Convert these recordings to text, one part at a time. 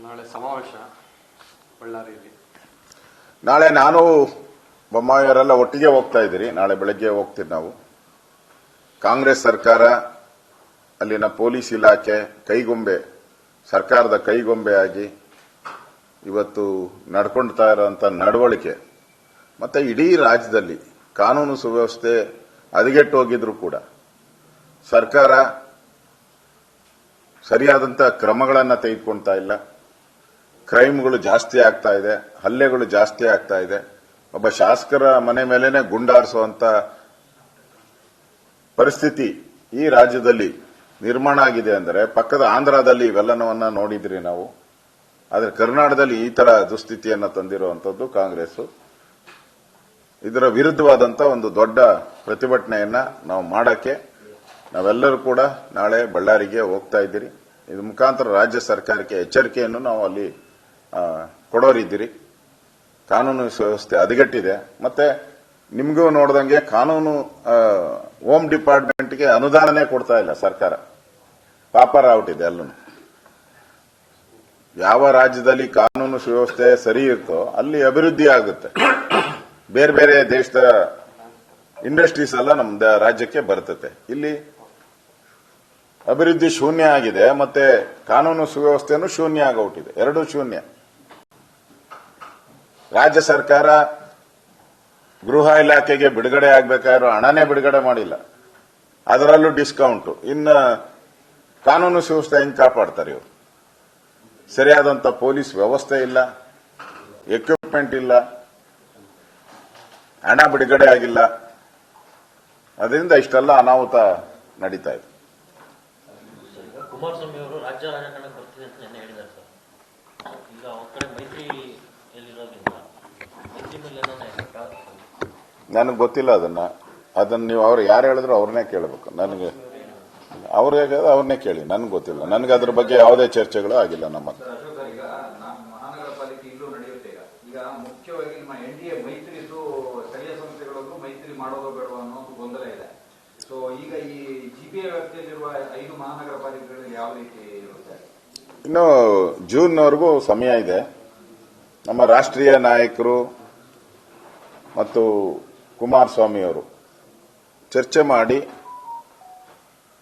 ನಾಳೆ ಸಮಾವೇಶ ಬಳ್ಳಾರಿಯಲ್ಲಿ. ನಾಳೆ ನಾನು ಬೊಮ್ಮಾಯಿಯವರೆಲ್ಲ ಒಟ್ಟಿಗೆ ಹೋಗ್ತಾ ಇದ್ದೀರಿ. ನಾಳೆ ಬೆಳಗ್ಗೆ ಹೋಗ್ತೀವಿ ನಾವು. ಕಾಂಗ್ರೆಸ್ ಸರ್ಕಾರ ಅಲ್ಲಿನ ಪೊಲೀಸ್ ಇಲಾಖೆ ಕೈಗೊಂಬೆ, ಸರ್ಕಾರದ ಕೈಗೊಂಬೆ ಆಗಿ ಇವತ್ತು ನಡ್ಕೊಳ್ತಾ ಇರುವಂತ ನಡವಳಿಕೆ ಮತ್ತೆ ಇಡೀ ರಾಜ್ಯದಲ್ಲಿ ಕಾನೂನು ಸುವ್ಯವಸ್ಥೆ ಹದಗೆಟ್ಟು ಹೋಗಿದ್ರು ಕೂಡ ಸರ್ಕಾರ ಸರಿಯಾದಂತ ಕ್ರಮಗಳನ್ನು ತೆಗೆದುಕೊಳ್ತಾ ಇಲ್ಲ. ಕ್ರೈಮ್ಗಳು ಜಾಸ್ತಿ ಆಗ್ತಾ ಇದೆ, ಹಲ್ಲೆಗಳು ಜಾಸ್ತಿ ಆಗ್ತಾ ಇದೆ. ಒಬ್ಬ ಶಾಸಕರ ಮನೆ ಮೇಲೇನೆ ಗುಂಡಾರಿಸುವಂತ ಪರಿಸ್ಥಿತಿ ಈ ರಾಜ್ಯದಲ್ಲಿ ನಿರ್ಮಾಣ ಆಗಿದೆ ಅಂದರೆ ಪಕ್ಕದ ಆಂಧ್ರದಲ್ಲಿ ಇವೆಲ್ಲವನ್ನ ನೋಡಿದ್ರಿ ನಾವು. ಆದರೆ ಕರ್ನಾಟಕದಲ್ಲಿ ಈ ತರ ದುಸ್ಥಿತಿಯನ್ನು ತಂದಿರುವಂತದ್ದು ಕಾಂಗ್ರೆಸ್. ಇದರ ವಿರುದ್ಧವಾದಂತ ಒಂದು ದೊಡ್ಡ ಪ್ರತಿಭಟನೆಯನ್ನ ನಾವು ಮಾಡಕ್ಕೆ ನಾವೆಲ್ಲರೂ ಕೂಡ ನಾಳೆ ಬಳ್ಳಾರಿಗೆ ಹೋಗ್ತಾ ಇದ್ದೀರಿ. ಇದು ಮುಖಾಂತರ ರಾಜ್ಯ ಸರ್ಕಾರಕ್ಕೆ ಎಚ್ಚರಿಕೆಯನ್ನು ನಾವು ಅಲ್ಲಿ ಕೊಡೋರಿದ್ದೀರಿ. ಕಾನೂನು ವ್ಯವಸ್ಥೆ ಹದಗೆಟ್ಟಿದೆ. ಮತ್ತೆ ನಿಮಗೂ ನೋಡ್ದಂಗೆ ಕಾನೂನು ಹೋಮ್ ಡಿಪಾರ್ಟ್ಮೆಂಟ್ಗೆ ಅನುದಾನನೇ ಕೊಡ್ತಾ ಇಲ್ಲ ಸರ್ಕಾರ. ಪಾಪರ ಔಟಿದೆ ಅಲ್ಲೂ. ಯಾವ ರಾಜ್ಯದಲ್ಲಿ ಕಾನೂನು ಸುವ್ಯವಸ್ಥೆ ಸರಿ ಇರ್ತೋ ಅಲ್ಲಿ ಅಭಿವೃದ್ಧಿ ಆಗುತ್ತೆ. ಬೇರೆ ಬೇರೆ ದೇಶದ ಇಂಡಸ್ಟ್ರೀಸ್ ಎಲ್ಲ ನಮ್ಮ ರಾಜ್ಯಕ್ಕೆ ಬರ್ತದೆ. ಇಲ್ಲಿ ಅಭಿವೃದ್ಧಿ ಶೂನ್ಯ ಆಗಿದೆ, ಮತ್ತೆ ಕಾನೂನು ಸುವ್ಯವಸ್ಥೆನೂ ಶೂನ್ಯ ಆಗೋಟಿದೆ. ಎರಡೂ ಶೂನ್ಯ. ರಾಜ್ಯ ಸರ್ಕಾರ ಗೃಹ ಇಲಾಖೆಗೆ ಬಿಡುಗಡೆ ಆಗಬೇಕಾದ್ರೂ ಹಣನೇ ಬಿಡುಗಡೆ ಮಾಡಿಲ್ಲ, ಅದರಲ್ಲೂ ಡಿಸ್ಕೌಂಟ್. ಇನ್ನು ಕಾನೂನು ಸುವ್ಯವಸ್ಥೆ ಹೆಂಗ್ ಕಾಪಾಡ್ತಾರೆ ಇವರು? ಸರಿಯಾದಂತ ಪೊಲೀಸ್ ವ್ಯವಸ್ಥೆ ಇಲ್ಲ, ಎಕ್ವಿಪ್ಮೆಂಟ್ ಇಲ್ಲ, ಹಣ ಬಿಡುಗಡೆ ಆಗಿಲ್ಲ. ಅದರಿಂದ ಇಷ್ಟೆಲ್ಲ ಅನಾಹುತ ನಡೀತಾ ಇದೆ. ಕುಮಾರಸ್ವಾಮಿ ಅವರು ರಾಜ್ಯ ರಾಜಕಾರಣಕ್ಕೆ ಬರ್ತಿದೆ ಅಂತ ನೆನ್ನೆ ಹೇಳಿದ್ದಾರೆ ಸರ್. ಈಗ ಅವ್ರ ಕಡೆ ಮೈತ್ರಿ ನನಗೆ ಗೊತ್ತಿಲ್ಲ ಅದನ್ನ ನೀವು ಅವ್ರು ಯಾರು ಹೇಳಿದ್ರು ಅವ್ರನ್ನೇ ಕೇಳಬೇಕು. ನನಗೆ ಅವ್ರನ್ನೇ ಕೇಳಿ, ನನಗೆ ಗೊತ್ತಿಲ್ಲ. ನನಗೆ ಅದ್ರ ಬಗ್ಗೆ ಯಾವುದೇ ಚರ್ಚೆಗಳು ಆಗಿಲ್ಲ ನಮ್ಮ. ಮಹಾನಗರ ಪಾಲಿಕೆ ಇಲ್ಲೂ ನಡೆಯುತ್ತೆ. ಈಗ ಮುಖ್ಯವಾಗಿ ನಿಮ್ಮ ಎನ್ಡಿಎ ಮೈತ್ರಿದು ಸ್ಥಳೀಯ ಸಂಸ್ಥೆಗಳಲ್ಲೂ ಮೈತ್ರಿ ಮಾಡೋದು ಬೇಡ ಅನ್ನೋ ಗೊಂದಲ ಇದೆ. ಸೊ ಈಗ ಈ ಜಿಪಿಎ ವ್ಯಾಪ್ತಿಯಲ್ಲಿರುವ 5 ಮಹಾನಗರ ಪಾಲಿಕೆಗಳಲ್ಲಿ ಯಾವ ರೀತಿ ಇರುತ್ತೆ? ಇನ್ನು ಜೂನ್ವರೆಗೂ ಸಮಯ ಇದೆ. ನಮ್ಮ ರಾಷ್ಟ್ರೀಯ ನಾಯಕರು ಮತ್ತು ಕುಮಾರಸ್ವಾಮಿ ಅವರು ಚರ್ಚೆ ಮಾಡಿ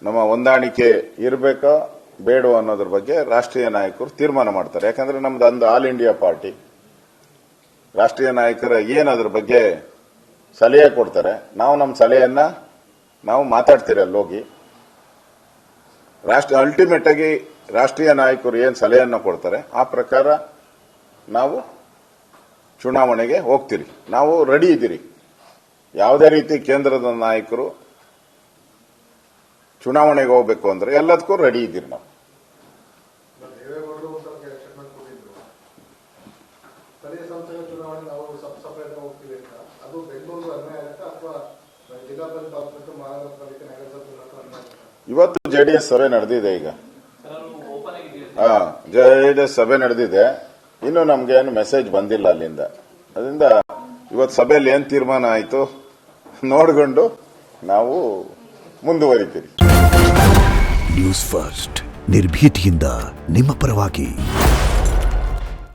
ನಮ್ಮ ಹೊಂದಾಣಿಕೆ ಇರಬೇಕಾ ಬೇಡ ಅನ್ನೋದ್ರ ಬಗ್ಗೆ ರಾಷ್ಟ್ರೀಯ ನಾಯಕರು ತೀರ್ಮಾನ ಮಾಡ್ತಾರೆ. ಯಾಕಂದ್ರೆ ನಮ್ದು ಒಂದು ಆಲ್ ಇಂಡಿಯಾ ಪಾರ್ಟಿ. ರಾಷ್ಟ್ರೀಯ ನಾಯಕರ ಅದ್ರ ಬಗ್ಗೆ ಸಲಹೆ ಕೊಡ್ತಾರೆ. ನಾವು ನಮ್ಮ ಸಲಹೆಯನ್ನ ನಾವು ಮಾತಾಡ್ತೀರಿ ಅಲ್ಲಿ ಹೋಗಿ. ಅಲ್ಟಿಮೇಟ್ ಆಗಿ ರಾಷ್ಟ್ರೀಯ ನಾಯಕರು ಏನ್ ಸಲಹೆಯನ್ನ ಕೊಡ್ತಾರೆ ಆ ಪ್ರಕಾರ ನಾವು ಚುನಾವಣೆಗೆ ಹೋಗ್ತೀರಿ. ನಾವು ರೆಡಿ ಇದ್ದೀರಿ. ಯಾವುದೇ ರೀತಿ ಕೇಂದ್ರದ ನಾಯಕರು ಚುನಾವಣೆಗೆ ಹೋಗಬೇಕು ಅಂದ್ರೆ ಎಲ್ಲದಕ್ಕೂ ರೆಡಿ ಇದ್ದೀರಿ ನಾವು. ಇವತ್ತು ಜೆಡಿಎಸ್ ಸಭೆ ನಡೆದಿದೆ. ಈಗ ಜೆಡಿಎಸ್ ಸಭೆ ನಡೆದಿದೆ. ಇನ್ನು ನಮ್ಗೆ ಏನು ಮೆಸೇಜ್ ಬಂದಿಲ್ಲ ಅಲ್ಲಿಂದ. ಅದರಿಂದ ಇವತ್ತು ಸಭೆಯಲ್ಲಿ ಏನ್ ತೀರ್ಮಾನ ಆಯಿತು ನೋಡಿಕೊಂಡು ನಾವು ಮುಂದುವರಿತೀವಿ. ನ್ಯೂಸ್ ಫಸ್ಟ್ ನಿರ್ಭೀತಿಯಿಂದ ನಿಮ್ಮ ಪರವಾಗಿ.